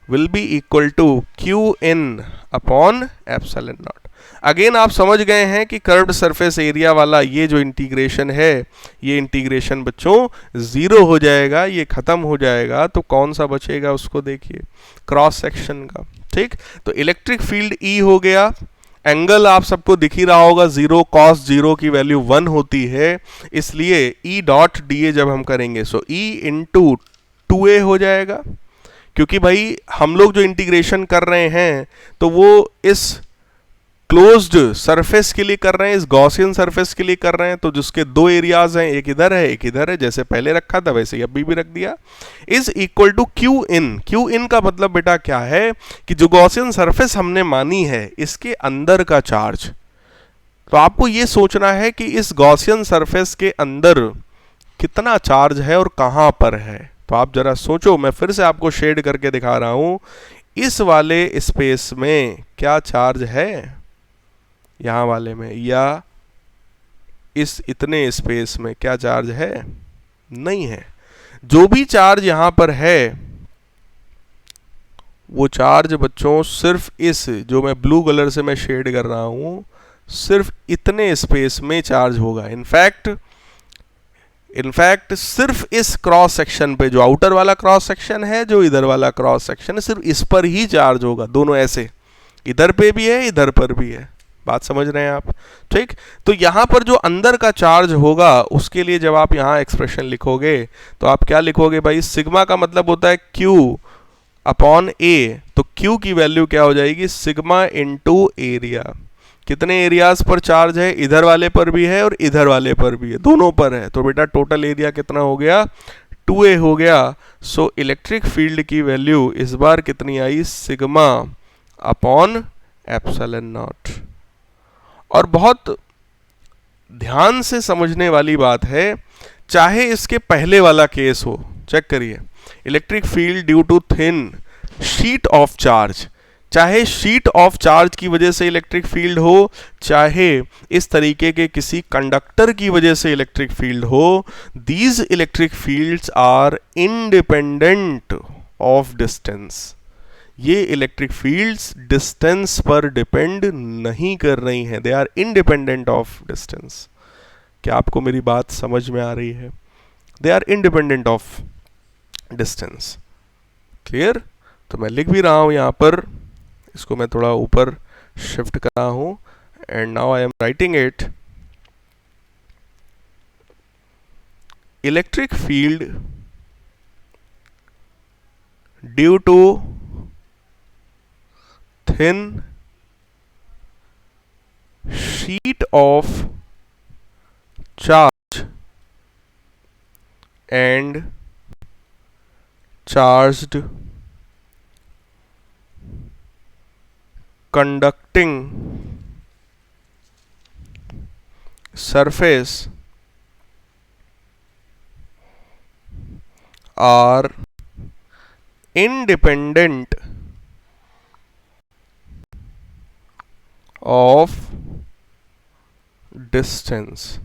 will be equal to Q in upon epsilon naught. Again आप समझ गए हैं कि कर्व्ड सरफेस एरिया वाला ये जो इंटीग्रेशन है, ये इंटीग्रेशन बच्चों जीरो हो जाएगा, ये खत्म हो जाएगा। तो कौन सा बचेगा उसको देखिए, क्रॉस सेक्शन का। ठीक, तो इलेक्ट्रिक फील्ड E हो गया, एंगल आप सबको दिख ही रहा होगा 0, cos 0 की वैल्यू 1 होती है, इसलिए E डॉट DA जब हम करेंगे सो E इंटू 2A हो जाएगा, क्योंकि भाई हम लोग जो इंटीग्रेशन कर रहे हैं तो वो इस क्लोज्ड सरफेस के लिए कर रहे हैं, इस गॉसियन सरफेस के लिए कर रहे हैं, तो जिसके दो एरियाज हैं, एक इधर है एक इधर है, जैसे पहले रखा था वैसे ही अभी भी रख दिया, is equal to Q in. Q in का मतलब बेटा क्या है कि जो गॉसियन सरफेस हमने मानी है इसके अंदर का चार्ज। तो आपको ये सोचना है कि इस गॉसियन सरफेस के अंदर कितना चार्ज है और कहां पर है। तो आप जरा सोचो, मैं फिर से आपको शेड करके दिखा रहा हूं, इस वाले स्पेस में क्या चार्ज है यहां वाले में, या इस इतने स्पेस में क्या चार्ज है, नहीं है। जो भी चार्ज यहां पर है वो चार्ज बच्चों सिर्फ इस, जो मैं ब्लू कलर से मैं शेड कर रहा हूं, सिर्फ इतने स्पेस में चार्ज होगा। इनफैक्ट सिर्फ इस क्रॉस सेक्शन पे, जो आउटर वाला क्रॉस सेक्शन है, जो इधर वाला क्रॉस सेक्शन है, सिर्फ इस पर ही चार्ज होगा। दोनों ऐसे, इधर पे भी है इधर पर भी है। बात समझ रहे हैं आप? ठीक, तो यहां पर जो अंदर का चार्ज होगा उसके लिए जब आप यहां एक्सप्रेशन लिखोगे तो आप क्या लिखोगे भाई, सिग्मा का मतलब होता है Q अपॉन A, तो Q की वैल्यू क्या हो जाएगी, सिग्मा इंटू एरिया। कितने एरियाज पर चार्ज है, इधर वाले पर भी है और इधर वाले पर भी है, दोनों पर है, तो बेटा टोटल एरिया कितना हो गया, 2A हो गया। सो इलेक्ट्रिक फील्ड की वैल्यू इस बार कितनी आई, सिग्मा अपॉन एप्सिलॉन नॉट। और बहुत ध्यान से समझने वाली बात है, चाहे इसके पहले वाला केस हो, चेक करिए, electric field due to thin sheet of charge, चाहे शीट ऑफ चार्ज की वजह से इलेक्ट्रिक फील्ड हो, चाहे इस तरीके के किसी कंडक्टर की वजह से इलेक्ट्रिक फील्ड हो, these electric fields are independent of distance. ये इलेक्ट्रिक फील्ड्स डिस्टेंस पर डिपेंड नहीं कर रही हैं, they are independent of distance. क्या आपको मेरी बात समझ में आ रही है? They are independent of distance. Clear? तो मैं लिख भी रहा हूं यहां पर, इसको मैं थोड़ा ऊपर शिफ्ट कर रहा हूं, and now I am writing it, electric field due to thin sheet of charge and charged conducting surface are independent of distance.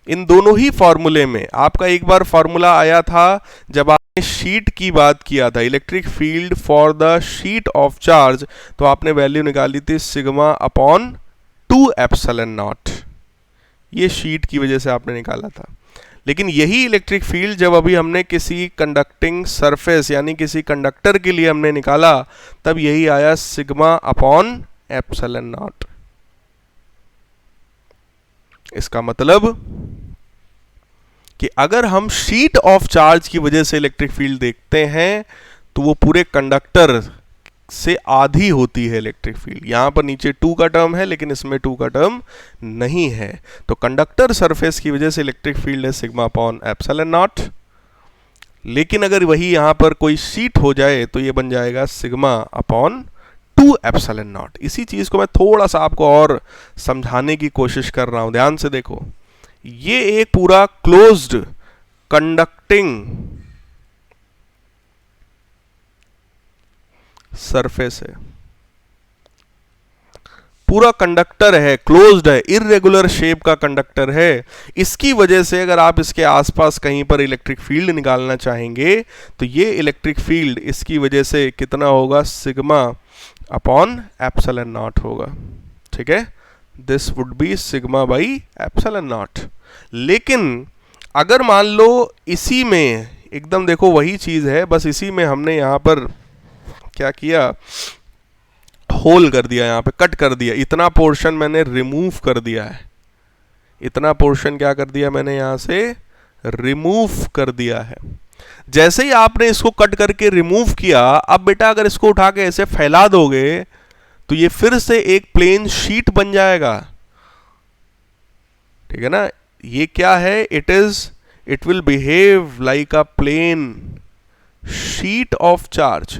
इन दोनों ही फॉर्मूले में आपका एक बार फॉर्मूला आया था जब आपने शीट की बात किया था, electric field for the sheet of charge, तो आपने वैल्यू निकाली थी सिग्मा अपॉन 2 एप्सिलॉन नॉट, ये शीट की वजह से आपने निकाला था। लेकिन यही इलेक्ट्रिक फील्ड जब अभी हमने किसी कंडक्टिंग सरफेस यानी किसी कंडक्टर के लिए हमने निकाला, तब यही आया सिग्मा अपॉन एप्सिलॉन नॉट। इसका मतलब कि अगर हम शीट ऑफ चार्ज की वजह से इलेक्ट्रिक फील्ड देखते हैं तो वो पूरे कंडक्टर से आधी होती है इलेक्ट्रिक फील्ड। यहां पर नीचे 2 का टर्म है लेकिन इसमें 2 का टर्म नहीं है, तो कंडक्टर सरफेस की वजह से इलेक्ट्रिक फील्ड है सिग्मा अपॉन एप्सिलॉन नॉट। लेकिन अगर वही यहां पर कोई शीट हो जाए तो ये बन जाएगा सिग्मा अपॉन 2 एप्सिलॉन नॉट। इसी चीज को मैं थोड़ा सा आपको और समझाने की कोशिश कर रहा हूं, ध्यान से देखो। ये एक पूरा क्लोज्ड कंडक्टिंग सरफेस है, पूरा कंडक्टर है, क्लोज्ड है, इर्रेगुलर शेप का कंडक्टर है। इसकी वजह से अगर आप इसके आसपास कहीं पर इलेक्ट्रिक फील्ड निकालना चाहेंगे तो ये इलेक्ट्रिक फील्ड इसकी वजह से कितना होगा, सिग्मा अपॉन एप्सिलॉन नॉट होगा। ठीक है, this would be sigma by epsilon not. लेकिन अगर मान लो इसी में एकदम देखो वही चीज है, बस इसी में हमने यहां पर क्या किया, होल कर दिया, यहाँ पे कट कर दिया, इतना पोर्शन मैंने रिमूव कर दिया है, इतना पोर्शन क्या कर दिया मैंने यहाँ से रिमूव कर दिया है। जैसे ही आपने इसको कट करके रिमूव किया, अब बेटा अगर इसको उठा के ऐसे फैला दोगे तो ये फिर से एक प्लेन शीट बन जाएगा, ठीक है ना। ये क्या है, it will behave like a plane sheet of charge.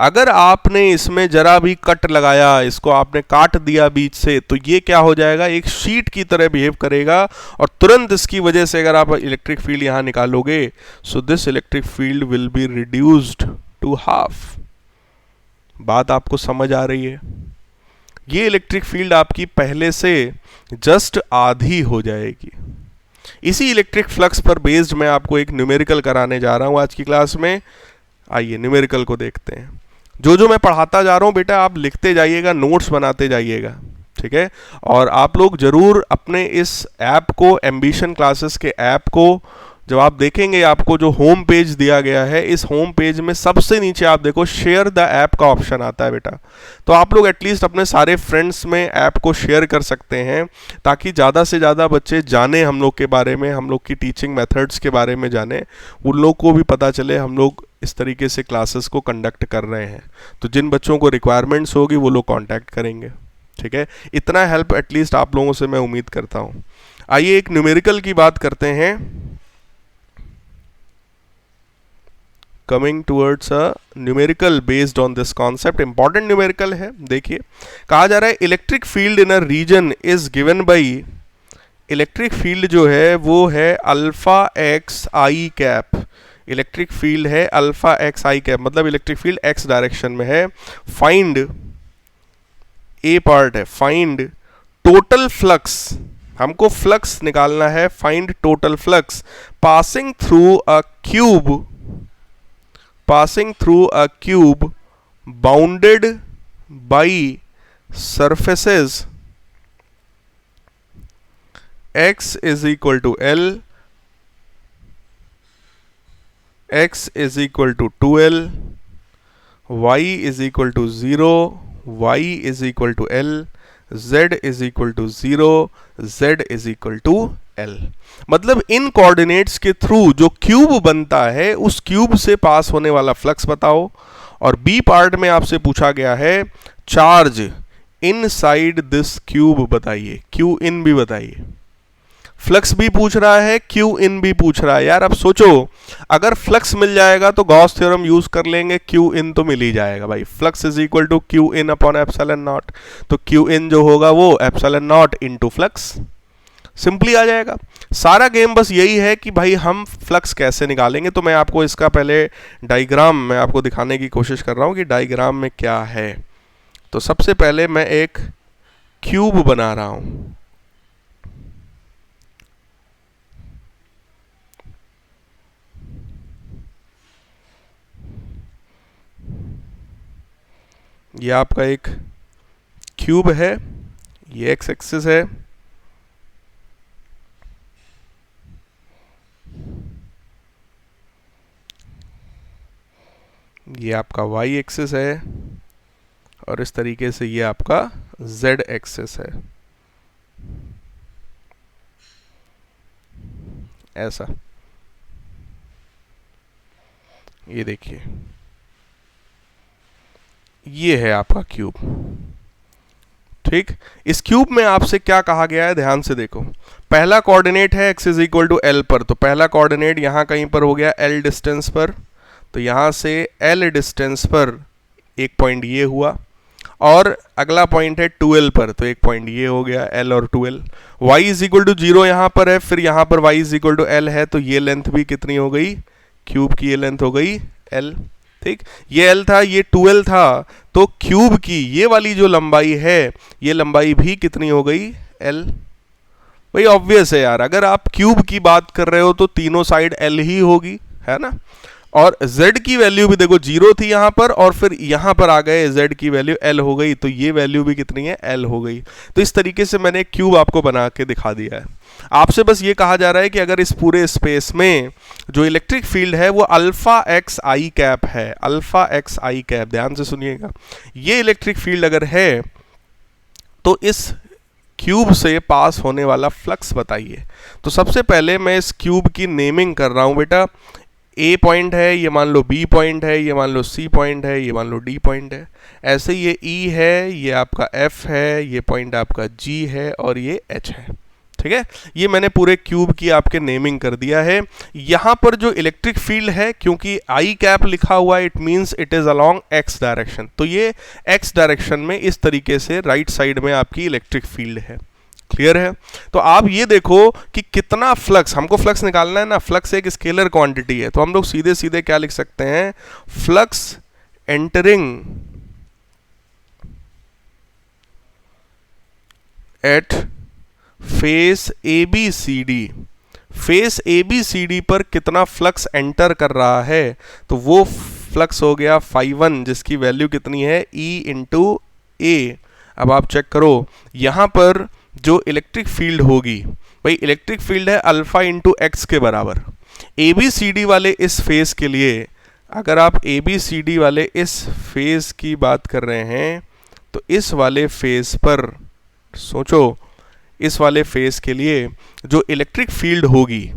अगर आपने इसमें जरा भी कट लगाया, इसको आपने काट दिया बीच से, तो ये क्या हो जाएगा, एक शीट की तरह बिहेव करेगा और तुरंत इसकी वजह से अगर आप इलेक्ट्रिक फील्ड यहां निकालोगे, so this electric field will be reduced to half. बात आपको समझ आ रही है? ये इलेक्ट्रिक फील्ड आपकी पहले से जस्ट आधी हो जाएगी। इसी इलेक्ट्रिक फ्लक्स पर बेस्ड मैं आपको एक न्यूमेरिकल कराने जा रहा हूं आज की क्लास में। आइए न्यूमेरिकल को देखते हैं। जो जो मैं पढ़ाता जा रहा हूं बेटा आप लिखते जाइएगा, नोट्स बनाते जाइएगा, ठीक है। और आप लोग जरूर अपने इस ऐप को, एम्बिशन क्लासेस के ऐप को जब आप देखेंगे, आपको जो होम पेज दिया गया है, इस होम पेज में सबसे नीचे आप देखो शेयर द ऐप का ऑप्शन आता है बेटा। तो आप लोग एटलीस्ट अपने सारे फ्रेंड्स में ऐप को शेयर कर सकते हैं, ताकि ज़्यादा से ज़्यादा बच्चे जाने हम लोग के बारे में, हम लोग की टीचिंग मेथड्स के बारे में जाने, उन लोग को भी पता चले हम लोग इस तरीके से क्लासेस को कंडक्ट कर रहे हैं। तो जिन बच्चों को रिक्वायरमेंट्स होगी वो लोग कांटेक्ट करेंगे, ठीक है। इतना हेल्प एटलीस्ट आप लोगों से मैं उम्मीद करता हूँ। आइए एक न्यूमेरिकल की बात करते हैं। Coming towards a numerical based on this concept, important numerical है। देखिए कहा जा रहा है electric field in a region is given by, electric field जो है वो है alpha x i cap. Electric field है अल्फा एक्स आई कैप, मतलब इलेक्ट्रिक फील्ड एक्स डायरेक्शन में है। फाइंड, ए पार्ट है, फाइंड टोटल फ्लक्स, हमको फ्लक्स निकालना है। Find total flux passing through a cube, passing through a cube bounded by surfaces x is equal to L, x is equal to 2L, y is equal to 0, y is equal to L, z is equal to 0, z is equal to L। मतलब इन कोऑर्डिनेट्स के थ्रू जो क्यूब बनता है उस क्यूब से पास होने वाला फ्लक्स बताओ। और बी पार्ट में आपसे पूछा गया है चार्ज इनसाइड दिस क्यूब बताइए, क्यू इन भी बताइए। फ्लक्स भी पूछ रहा है, क्यू इन भी पूछ रहा है। यार अब सोचो, अगर फ्लक्स मिल जाएगा तो गॉस थ्योरम यूज कर लेंगे, क्यू इन तो मिल ही जाएगा भाई। Flux is equal to Q in upon epsilon naught, तो क्यू इन जो होगा वो epsilon naught into flux, simply आ जाएगा। सारा गेम बस यही है कि भाई हम फ्लक्स कैसे निकालेंगे। तो मैं आपको इसका पहले डायग्राम मैं आपको दिखाने की कोशिश कर रहा हूं कि डायग्राम में क्या है। तो सबसे पहले मैं एक क्यूब बना रहा हूं, ये आपका एक क्यूब है, ये एक्स एक्सिस है, ये आपका y एक्सिस है, और इस तरीके से ये आपका z एक्सिस है, ऐसा। ये देखिए ये है आपका क्यूब, ठीक। इस क्यूब में आपसे क्या कहा गया है ध्यान से देखो। पहला कोऑर्डिनेट है x is equal to L पर, तो पहला कोऑर्डिनेट यहां कहीं पर हो गया L डिस्टेंस पर, तो यहां से L डिस्टेंस पर एक पॉइंट ये हुआ, और अगला पॉइंट है 2L पर, तो एक पॉइंट ये हो गया L और 2L। y is equal to 0 यहां पर है, फिर यहां पर y is equal to L है, तो ये लेंथ भी कितनी हो गई, क्यूब की ये लेंथ हो गई L, ठीक। ये L था, ये 2L था, तो क्यूब की ये वाली जो लंबाई है ये लंबाई भी कितनी हो गई L। भाई ऑब्वियस है यार, अगर आप क्यूब की बात कर रहे हो तो तीनों साइड L ही होगी, है ना। और z की वैल्यू भी देखो 0 थी यहां पर, और फिर यहां पर आ गए z की वैल्यू l हो गई, तो ये वैल्यू भी कितनी है, l हो गई। तो इस तरीके से मैंने क्यूब आपको बना के दिखा दिया है। आपसे बस ये कहा जा रहा है कि अगर इस पूरे स्पेस में जो इलेक्ट्रिक फील्ड है वो अल्फा एक्स आई कैप है, अल्फा एक्स आई कैप, ध्यान से सुनिएगा, ये इलेक्ट्रिक फील्ड अगर है तो इस क्यूब से पास होने वाला फ्लक्स बताइए। तो सबसे पहले मैं इस क्यूब की नेमिंग कर रहा हूं बेटा। ए पॉइंट है, ये मान लो बी पॉइंट है, ये मान लो सी पॉइंट है, ये मान लो डी पॉइंट है, ऐसे ये ई है, ये आपका एफ है, ये पॉइंट आपका जी है और ये एच है। ठीक है, ये मैंने पूरे क्यूब की आपके नेमिंग कर दिया है। यहां पर जो इलेक्ट्रिक फील्ड है, क्योंकि आई कैप लिखा हुआ है, it means it is along x direction, तो ये एक्स डायरेक्शन में इस तरीके से राइट साइड में आपकी इलेक्ट्रिक फील्ड है। क्लियर है? तो आप ये देखो कि कितना फ्लक्स, हमको फ्लक्स निकालना है ना, फ्लक्स एक स्केलर क्वांटिटी है, तो हम लोग सीधे सीधे क्या लिख सकते हैं, flux entering at face A B C D, face A B C D पर कितना फ्लक्स एंटर कर रहा है, तो वो फ्लक्स हो गया φ1, जिसकी वैल्यू कितनी है, E इंटू ए। अब आप चेक करो यहां पर जो इलेक्ट्रिक फील्ड होगी, भाई इलेक्ट्रिक फील्ड है अल्फा इंटू एक्स के बराबर। ए बी सी डी वाले इस फेस के लिए, अगर आप ए बी सी डी वाले इस फेस की बात कर रहे हैं, तो इस वाले फेस पर सोचो, इस वाले फेस के लिए जो इलेक्ट्रिक फील्ड होगी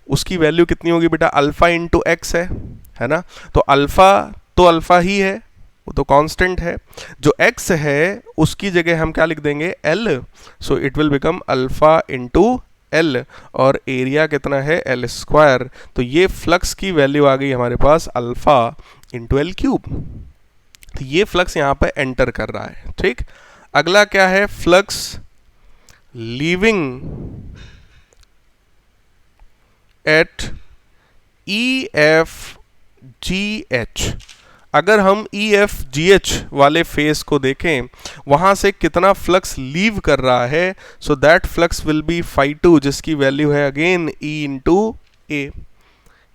उसकी वैल्यू कितनी होगी बेटा, अल्फा इंटू एक्स है ना, तो अल्फा ही है, वो तो कांस्टेंट है। जो x है उसकी जगह हम क्या लिख देंगे, l, so it will become alpha into l, और एरिया कितना है, l स्क्वायर। तो ये फ्लक्स की वैल्यू आ गई हमारे पास अल्फा इंटू एल क्यूब। तो ये फ्लक्स यहाँ पे एंटर कर रहा है। ठीक, अगला क्या है, flux leaving at E F G H. अगर हम ई एफ जी एच वाले फेस को देखें, वहां से कितना फ्लक्स लीव कर रहा है, so that flux will be φ2, जिसकी वैल्यू है अगेन E इंटू ए।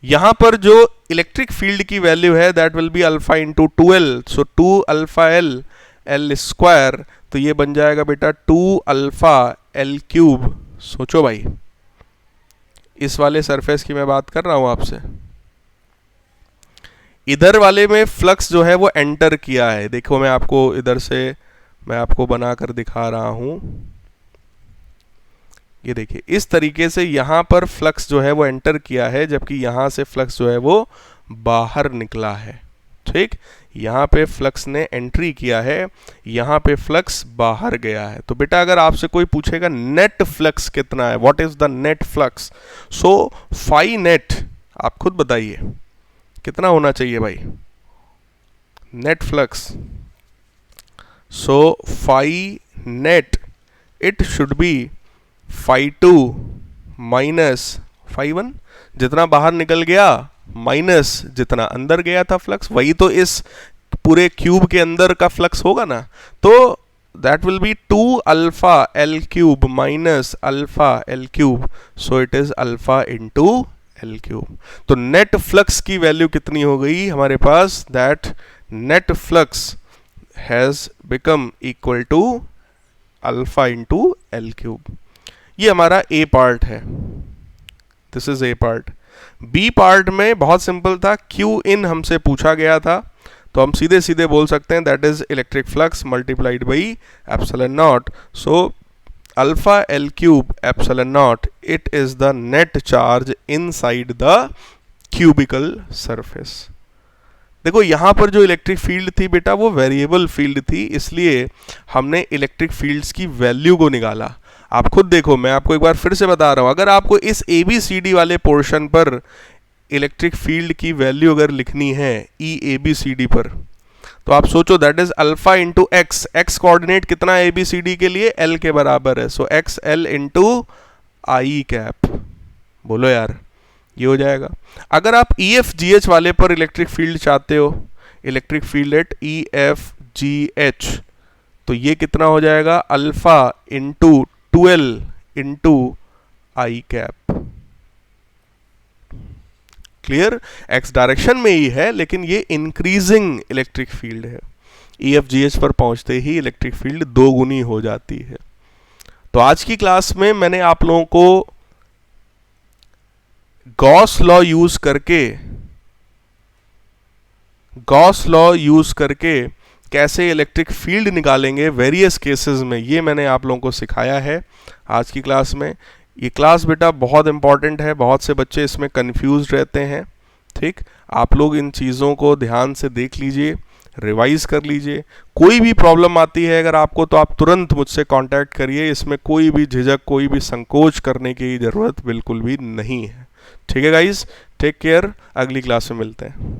यहां पर जो इलेक्ट्रिक फील्ड की वैल्यू है that will be alpha into 2l, so 2 alpha L, L square, तो ये बन जाएगा बेटा 2 अल्फा एल क्यूब। सोचो भाई, इस वाले सरफेस की मैं बात कर रहा हूं आपसे, इधर वाले में फ्लक्स जो है वो एंटर किया है। देखो मैं आपको इधर से मैं आपको बनाकर दिखा रहा हूं, ये देखिए इस तरीके से यहां पर फ्लक्स जो है वो एंटर किया है, जबकि यहां से फ्लक्स जो है वो बाहर निकला है। ठीक, यहां पे फ्लक्स ने एंट्री किया है, यहां पे फ्लक्स बाहर गया है। तो बेटा अगर आपसे कोई पूछेगा नेट फ्लक्स कितना है, what is the net flux, so phi net, आप खुद बताइए कितना होना चाहिए भाई net flux. So phi net it should be φ2 minus φ1, जितना बाहर निकल गया माइनस जितना अंदर गया था फ्लक्स, वही तो इस पूरे क्यूब के अंदर का फ्लक्स होगा ना। तो that will be 2 alpha L cube minus alpha L cube, so it is alpha into L cube. तो नेट फ्लक्स की वैल्यू कितनी हो गई हमारे पास, that net flux has become equal to alpha into L cube. ये हमारा ए पार्ट है, this is A part. B part में बहुत सिंपल था, क्यू इन हमसे पूछा गया था, तो हम सीधे सीधे बोल सकते हैं that is electric flux multiplied by epsilon not. So alpha L cube epsilon not, it is the net charge inside the cubical surface. देखो यहां पर जो इलेक्ट्रिक फील्ड थी बेटा वो वेरिएबल फील्ड थी, इसलिए हमने इलेक्ट्रिक फील्ड्स की वैल्यू को निकाला। आप खुद देखो, मैं आपको एक बार फिर से बता रहा हूं, अगर आपको इस ए बी सी डी वाले पोर्शन पर इलेक्ट्रिक फील्ड की वैल्यू अगर लिखनी है ई ए बी सी डी पर, तो आप सोचो that is alpha into x, x coordinate कितना है ए बी सी डी के लिए, एल के बराबर है, सो एक्स एल इंटू आई कैप। बोलो यार, ये हो जाएगा। अगर आप ई एफ जी एच वाले पर इलेक्ट्रिक फील्ड चाहते हो, electric field at E F G H, तो ये कितना हो जाएगा, अल्फा इंटू 12 इंटू आई कैप। क्लियर, एक्स डायरेक्शन में ही है लेकिन ये इंक्रीजिंग इलेक्ट्रिक फील्ड है। EFGH पर पहुंचते ही इलेक्ट्रिक फील्ड दोगुनी हो जाती है। तो आज की क्लास में मैंने आप लोगों को गॉस लॉ यूज करके कैसे इलेक्ट्रिक फील्ड निकालेंगे वेरियस केसेस में, ये मैंने आप लोगों को सिखाया है आज की क्लास में। ये क्लास बेटा बहुत इंपॉर्टेंट है, बहुत से बच्चे इसमें कंफ्यूज रहते हैं। ठीक, आप लोग इन चीज़ों को ध्यान से देख लीजिए, रिवाइज कर लीजिए। कोई भी प्रॉब्लम आती है अगर आपको तो आप तुरंत मुझसे कांटेक्ट करिए, इसमें कोई भी झिझक, कोई भी संकोच करने की ज़रूरत बिल्कुल भी नहीं है। ठीक है गाइज, टेक केयर, अगली क्लास में मिलते हैं।